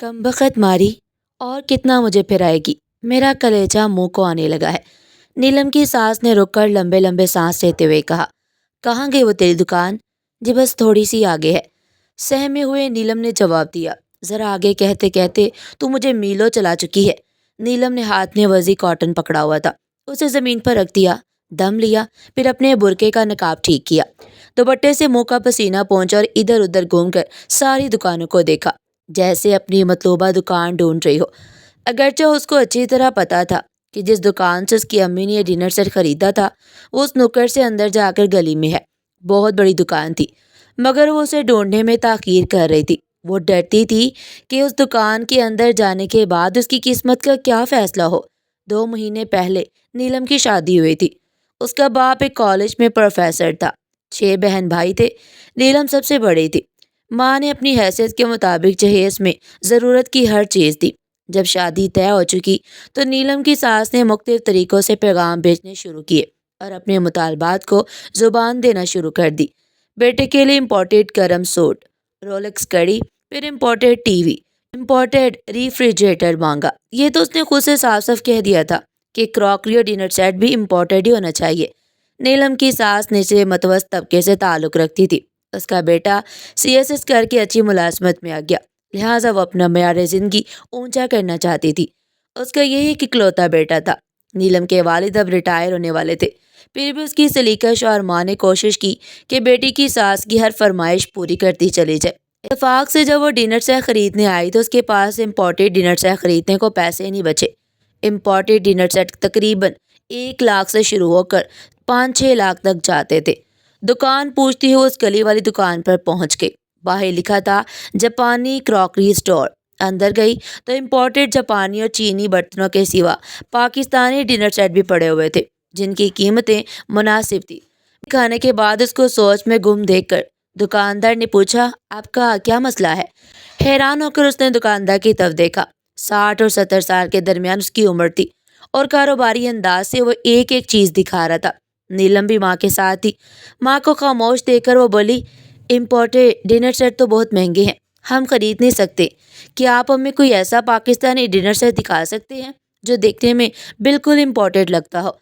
कमबख्त मारी और कितना मुझे फिराएगी। मेरा कलेजा मुंह को आने लगा है। नीलम की सास ने रुककर लंबे लंबे सांस लेते हुए कहा, कहाँ गई वो तेरी दुकान? जी बस थोड़ी सी आगे है। सहमे हुए नीलम ने जवाब दिया। जरा आगे कहते कहते तू मुझे मीलों चला चुकी है। नीलम ने हाथ में वजी कॉटन पकड़ा हुआ था, उसे जमीन पर रख दिया, दम लिया, फिर अपने बुरके का नकाब ठीक किया, दुपट्टे से मुंह का पसीना पोंछा और इधर उधर घूमकर सारी दुकानों को देखा, जैसे अपनी मतलूबा दुकान ढूंढ रही हो। अगरचे उसको अच्छी तरह पता था कि जिस दुकान से उसकी अम्मी ने ये डिनर सेट खरीदा था वो उस नुक्कड़ से अंदर जाकर गली में है। बहुत बड़ी दुकान थी, मगर वो उसे ढूंढने में ताखीर कर रही थी। वो डरती थी कि उस दुकान के अंदर जाने के बाद उसकी किस्मत का क्या फैसला हो। 2 महीने पहले नीलम की शादी हुई थी। उसका बाप एक कॉलेज में प्रोफेसर था। 6 बहन भाई थे, नीलम सबसे बड़ी थी। माँ ने अपनी हैसियत के मुताबिक जहेज में ज़रूरत की हर चीज़ दी। जब शादी तय हो चुकी तो नीलम की सास ने मुख्तलिफ तरीक़ों से पैगाम भेजने शुरू किए और अपने मुतालबात को ज़ुबान देना शुरू कर दी। बेटे के लिए इम्पोर्टेड गरम सूट, रोलेक्स घड़ी, फिर इम्पोर्टेड टीवी, इम्पोर्टेड रेफ्रिजरेटर मांगा। ये तो उसने खुद से साफ साफ कह दिया था कि क्रॉकरी और डिनर सेट भी इम्पोर्टेड ही होना चाहिए। नीलम की सास निचले मतवस्त तबके से ताल्लुक़ रखती थी। उसका बेटा सीएसएस करके अच्छी मुलाजमत में आ गया, लिहाजा वो अपना मेयार ज़िंदगी ऊंचा करना चाहती थी। उसका यही एक इकलौता बेटा था। नीलम के वालिद अब रिटायर होने वाले थे, फिर भी उसकी सलीकश और माँ ने कोशिश की कि बेटी की सास की हर फरमाइश पूरी करती चली जाए। इत्तेफाक से जब वो डिनर सेट खरीदने आई तो उसके पास इम्पोर्टेड डिनर सेट खरीदने को पैसे नहीं बचे। इम्पोर्टेड डिनर सेट तकरीबन 1 लाख से शुरू होकर 5-6 लाख तक जाते थे। दुकान पूछती हुई उस गली वाली दुकान पर पहुंच गई। बाहर लिखा था जापानी क्रॉकरी स्टोर। अंदर गई तो इम्पोर्टेड जापानी और चीनी बर्तनों के सिवा पाकिस्तानी डिनर सेट भी पड़े हुए थे, जिनकी कीमतें मुनासिब थी। खाने के बाद उसको सोच में गुम देखकर दुकानदार ने पूछा, आपका क्या मसला है? हैरान होकर उसने दुकानदार की तरफ देखा। 60 और 70 साल के दरमियान उसकी उम्र थी और कारोबारी अंदाज से वो एक एक चीज़ दिखा रहा था। नीलम भी माँ के साथ थी। माँ को खामोश देखकर वो बोली, इम्पोर्टेड डिनर सेट तो बहुत महंगे हैं, हम खरीद नहीं सकते। क्या आप हमें कोई ऐसा पाकिस्तानी डिनर सेट दिखा सकते हैं जो देखने में बिल्कुल इम्पोर्टेड लगता हो?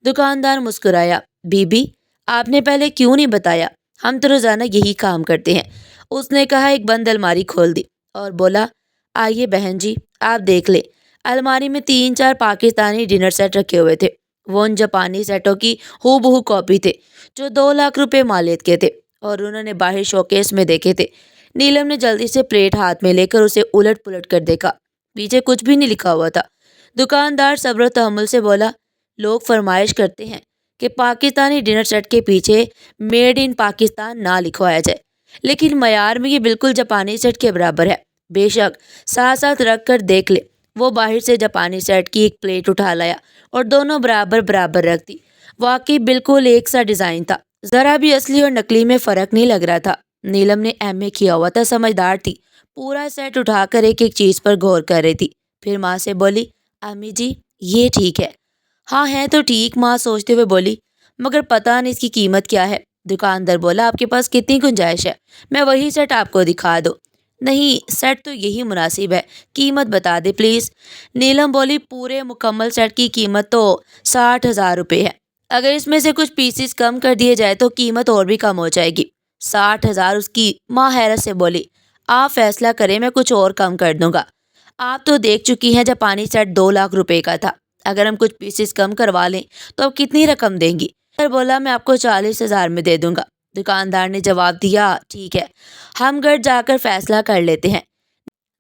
दुकानदार मुस्कुराया, बीबी आपने पहले क्यों नहीं बताया, हम तो रोज़ाना यही काम करते हैं। उसने कहा, एक बंद अलमारी खोल दी और बोला, आइए बहन जी आप देख ले। अलमारी में 3-4 पाकिस्तानी डिनर सेट रखे हुए थे। वो उन जापानी सेटों की हूबहू कॉपी थे जो 2 लाख रुपए मालियत के थे और उन्होंने बाहर शोकेस में देखे थे। नीलम ने जल्दी से प्लेट हाथ में लेकर उसे उलट पुलट कर देखा। पीछे कुछ भी नहीं लिखा हुआ था। दुकानदार सब्र तहम्मुल से बोला, लोग फरमाइश करते हैं कि पाकिस्तानी डिनर सेट के पीछे मेड इन पाकिस्तान ना लिखवाया जाए, लेकिन मयार में ये बिल्कुल जापानी सेट के बराबर है। बेशक साथ साथ रख कर देख ले। वो बाहर से जापानी सेट की एक प्लेट उठा लाया और दोनों बराबर बराबर रख दी। वाकई बिल्कुल एक सा डिज़ाइन था, ज़रा भी असली और नकली में फ़र्क नहीं लग रहा था। नीलम ने एमए किया हुआ था, समझदार थी। पूरा सेट उठाकर एक एक चीज़ पर गौर कर रही थी। फिर माँ से बोली, अम्मी जी ये ठीक है। हाँ है तो ठीक, माँ सोचते हुए बोली, मगर पता नहीं इसकी कीमत क्या है। दुकानदार बोला, आपके पास कितनी गुंजाइश है, मैं वही सेट आपको दिखा दूँ? नहीं, सेट तो यही मुनासिब है, कीमत बता दे प्लीज़। नीलम बोली, पूरे मुकम्मल सेट की कीमत तो 60,000 रुपये है। अगर इसमें से कुछ पीसीस कम कर दिए जाए तो कीमत और भी कम हो जाएगी। 60,000? उसकी माँ हैरत से बोली, आप फैसला करें, मैं कुछ और कम कर दूंगा। आप तो देख चुकी हैं जापानी सेट 2 लाख रुपए का था। अगर हम कुछ पीसेस कम करवा लें तो आप कितनी रकम देंगी? सर बोला, मैं आपको 40,000 में दे दूंगा। दुकानदार ने जवाब दिया, ठीक है, हम घर जाकर फैसला कर लेते हैं।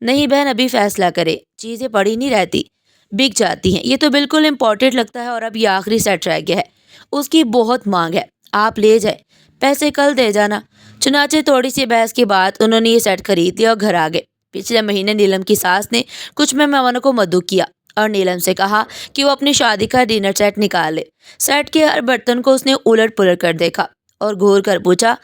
नहीं बहन, अभी फैसला करे, चीज़ें पड़ी नहीं रहती, बिक जाती हैं। ये तो बिल्कुल इम्पोर्टेड लगता है और अब ये आखिरी सेट रह गया है, उसकी बहुत मांग है, आप ले जाए, पैसे कल दे जाना। चुनाचे थोड़ी सी बहस के बाद उन्होंने ये सेट खरीद लिया और घर आ गए। पिछले महीने नीलम की सास ने कुछ मेहमानों को मदऊ किया और नीलम से कहा कि वो अपनी शादी का डिनर सेट निकाल ले। सेट के हर बर्तन को उसने उलट पुलट कर देखा और घूर कर पूछा,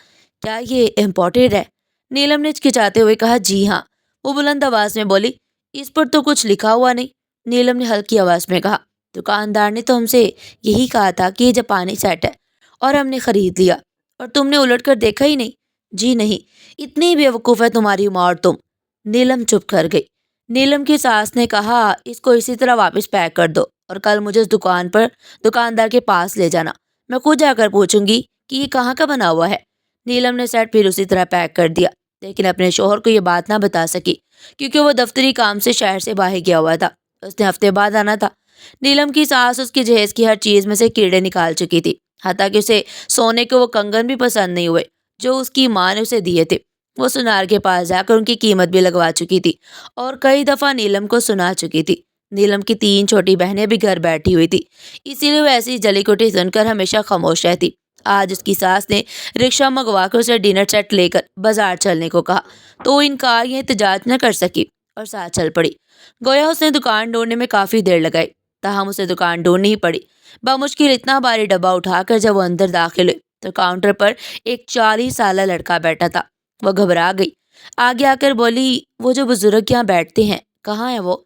क्या ये इम्पोर्टेड है? नीलम ने हिचकिचाते हुए कहा, जी हाँ। वो बुलंद आवाज में बोली, इस पर तो कुछ लिखा हुआ नहीं। नीलम ने हल्की आवाज में कहा, दुकानदार ने तो हमसे यही कहा था कि ये जापानी सेट है और हमने खरीद लिया, और तुमने उलट कर देखा ही नहीं? जी नहीं, इतनी बेवकूफ़ है तुम्हारी माँ और तुम। नीलम चुप कर गई। नीलम की सास ने कहा, इसको इसी तरह वापस पैक कर दो और कल मुझे उस दुकान पर दुकानदार के पास ले जाना। मैं खुद जाकर पूछूंगी कि ये कहाँ का बना हुआ है। नीलम ने सेट फिर उसी तरह पैक कर दिया, लेकिन अपने शोहर को ये बात ना बता सकी क्योंकि वो दफ्तरी काम से शहर से बाहर गया हुआ था। उसने हफ्ते बाद आना था। नीलम की सास उसकी जहेज की हर चीज में से कीड़े निकाल चुकी थी। हालांकि कि उसे सोने के वो कंगन भी पसंद नहीं हुए जो उसकी माँ ने उसे दिए थे। वो सुनार के पास जाकर उनकी कीमत भी लगवा चुकी थी और कई दफा नीलम को सुना चुकी थी। नीलम की 3 छोटी बहनें भी घर बैठी हुई थी, इसीलिए वो ऐसी जली कुटी सुनकर हमेशा खामोश रहती। आज उसकी सास ने रिक्शा मंगवा कर उसे डिनर सेट लेकर बाजार चलने को कहा, तो वो इनकार या एहतजाज न कर सकी और साथ चल पड़ी। गोया उसने दुकान ढूंढने में काफी देर लगाई, ताहम उसे दुकान ढूंढनी ही पड़ी। बामुश्किल इतना भारी डब्बा उठाकर जब वो अंदर दाखिल हुई तो काउंटर पर एक 40 साला लड़का बैठा था। वो घबरा गई, आगे आकर बोली, वो जो बुजुर्ग यहाँ बैठते हैं कहाँ है वो?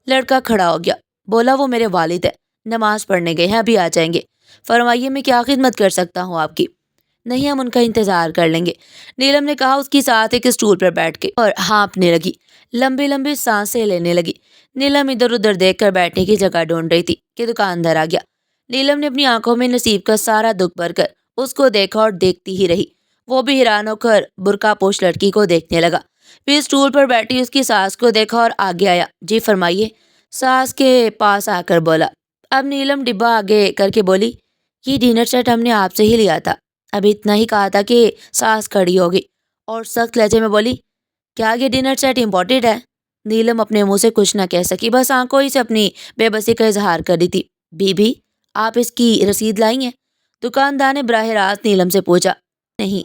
लड़का खड़ा हो गया, बोला, वो मेरे वालिद है, नमाज पढ़ने गए हैं, अभी आ जाएंगे। फरमाइए, मैं क्या खिदमत कर सकता हूँ आपकी? नहीं, हम उनका इंतजार कर लेंगे, नीलम ने कहा उसकी साथ एक स्टूल पर बैठ के और हाँफने लगी, लंबी लंबी सांसें लेने लगी। नीलम इधर उधर देखकर बैठने की जगह ढूंढ रही थी कि दुकानदार आ गया। नीलम ने अपनी आंखों में नसीब का सारा दुख भरकर उसको देखा और देखती ही रही। वो भी हैरान होकर बुर्का पोश लड़की को देखने लगा। फिर स्टूल पर बैठी उसकी सास को देखा और आगे आया, जी फरमाइए। सास के पास आकर बोला। अब नीलम डिब्बा आगे करके बोली, ये डिनर सेट हमने आपसे ही लिया था। अभी इतना ही कहा था कि सास खड़ी हो गई और सख्त लहजे में बोली, क्या ये डिनर सेट इम्पोर्टेड है? नीलम अपने मुंह से कुछ न कह सकी, बस आंखों ही से अपनी बेबसी का इजहार कर रही थी। बीबी, आप इसकी रसीद लाई हैं? दुकानदार ने बराह रास्त नीलम से पूछा। नहीं,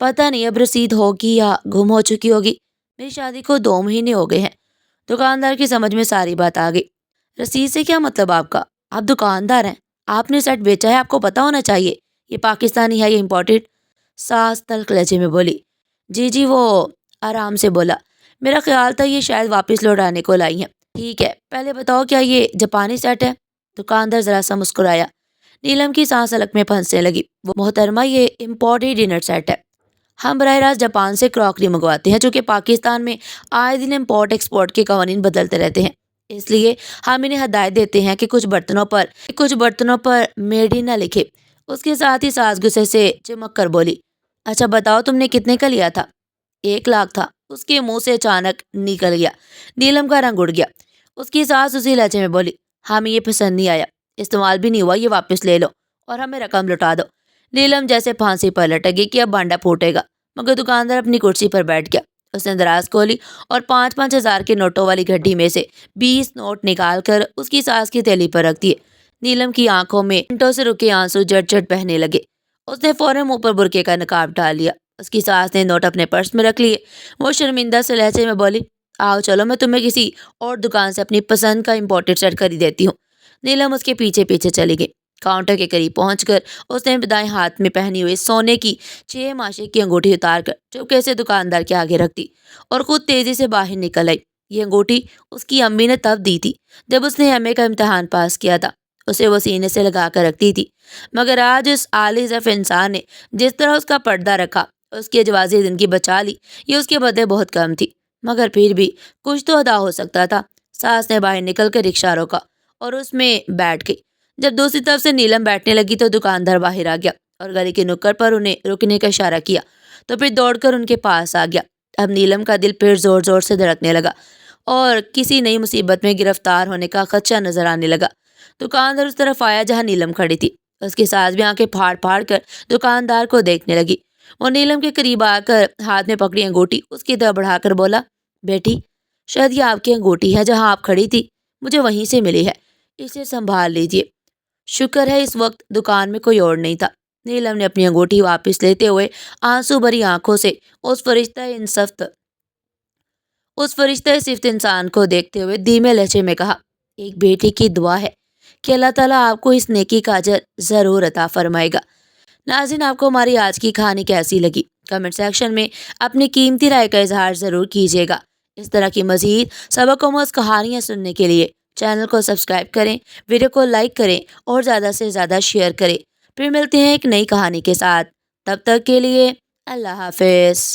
पता नहीं अब रसीद होगी या गुम हो चुकी होगी। मेरी शादी को 2 महीने हो गए हैं। दुकानदार की समझ में सारी बात आ गई। रसीद से क्या मतलब आपका? आप दुकानदार हैं, आपने सेट बेचा है, आपको पता होना चाहिए ये पाकिस्तानी है या इम्पोर्टेड। सास तल्ख लहजे में बोली, जी जी, वो आराम से बोला, मेरा ख्याल था ये शायद वापस लौटाने को लाई हैं। ठीक है, पहले बताओ क्या ये जापानी सेट है? दुकानदार जरा सा मुस्कुराया। नीलम की सांस हलक में फंसने लगी। वो, मोहतरमा, ये इम्पोर्टेड डिनर सेट है। हम बरह रास्त जापान से क्रॉकरी मंगवाते हैं, जो कि पाकिस्तान में आए दिन इम्पोर्ट एक्सपोर्ट के कवानीन बदलते रहते हैं। इसलिए हम इन्हें हदायत देते हैं कि कुछ बर्तनों पर मेड इन ना लिखे। उसके साथ ही सास गुस्से से चिमक कर बोली, अच्छा बताओ, तुमने कितने का लिया था? 1 लाख था, उसके मुंह से अचानक निकल गया। नीलम का रंग उड़ गया। उसकी सास उसी लहजे में बोली, हमें ये पसंद नहीं आया, इस्तेमाल भी नहीं हुआ, ये वापस ले लो और हमें रकम लौटा दो। नीलम जैसे फांसी पर लटकी कि अब भांडा फूटेगा, मगर दुकानदार अपनी कुर्सी पर बैठ गया। उसने दराज खोली और 5-5 हज़ार के नोटों वाली गड्डी में से 20 नोट निकाल कर उसकी सास की थैली पर रख दिए। नीलम की आंखों में मिनटों से रुके आंसू जट जट बहने लगे। उसने फौरन मुंह पर बुरके का नकाब डाल लिया। उसकी सास ने नोट अपने पर्स में रख लिए। वो शर्मिंदा से लहजे में बोली, आओ चलो, मैं तुम्हें किसी और दुकान से अपनी पसंद का इम्पोर्टेड सेट खरीद देती हूँ। नीलम उसके पीछे पीछे चली गई। काउंटर के करीब पहुंचकर उसने दाएं हाथ में पहनी हुई सोने की 6 माशे की अंगूठी उतार कर चुपके से दुकानदार के आगे रख दी और खुद तेजी से बाहर निकल आई। ये अंगूठी उसकी अम्मी ने तब दी थी जब उसने एमए का इम्तिहान पास किया था। उसे वो सीने से लगा कर रखती थी, मगर आज उस आली ज़फ़ इंसान ने जिस तरह उसका पर्दा रखा, उसकी अजवाज़ी ज़िंदगी बचा ली, ये उसके बदले बहुत कम थी। मगर फिर भी कुछ तो अदा हो सकता था। सास ने बाहर निकल कर रिक्शा रोका और उसमें बैठ गई। जब दूसरी तरफ से नीलम बैठने लगी तो दुकानदार बाहर आ गया और गली के नुक्कड़ पर उन्हें रुकने का इशारा किया, तो फिर दौड़कर उनके पास आ गया। अब नीलम का दिल फिर जोर जोर से धड़कने लगा और किसी नई मुसीबत में गिरफ्तार होने का खदशा नजर आने लगा। दुकानदार उस तरफ आया जहां नीलम खड़ी थी। उसकी सास भी आंखें फाड़ फाड़ कर दुकानदार को देखने लगी। वो नीलम के करीब आकर हाथ में पकड़ी अंगूठी उसकी तरफ बढ़ाकर बोला, बेटी, शायद ये आपकी अंगूठी है, जहां आप खड़ी थी मुझे वहीं से मिली है, इसे संभाल लीजिए। शुक्र है इस वक्त दुकान में कोई और नहीं था। नीलम ने अपनी अंगूठी वापस लेते हुए आंसू भरी आंखों से उस फरिश्ता सिफ्त इंसान को देखते हुए धीमे लहजे में कहा, एक बेटी की दुआ है कि अल्लाह ताला आपको इस नेकी का अजर ज़रूर अता फरमाएगा। नाज़रीन, आपको हमारी आज की कहानी कैसी लगी? कमेंट सेक्शन में अपनी कीमती राय का इजहार ज़रूर कीजिएगा। इस तरह की मज़ीद सबक-आमूज़ कहानियाँ सुनने के लिए चैनल को सब्सक्राइब करें, वीडियो को लाइक करें और ज़्यादा से ज़्यादा शेयर करें। फिर मिलते हैं एक नई कहानी के साथ। तब तक के लिए अल्लाह हाफ़िज़।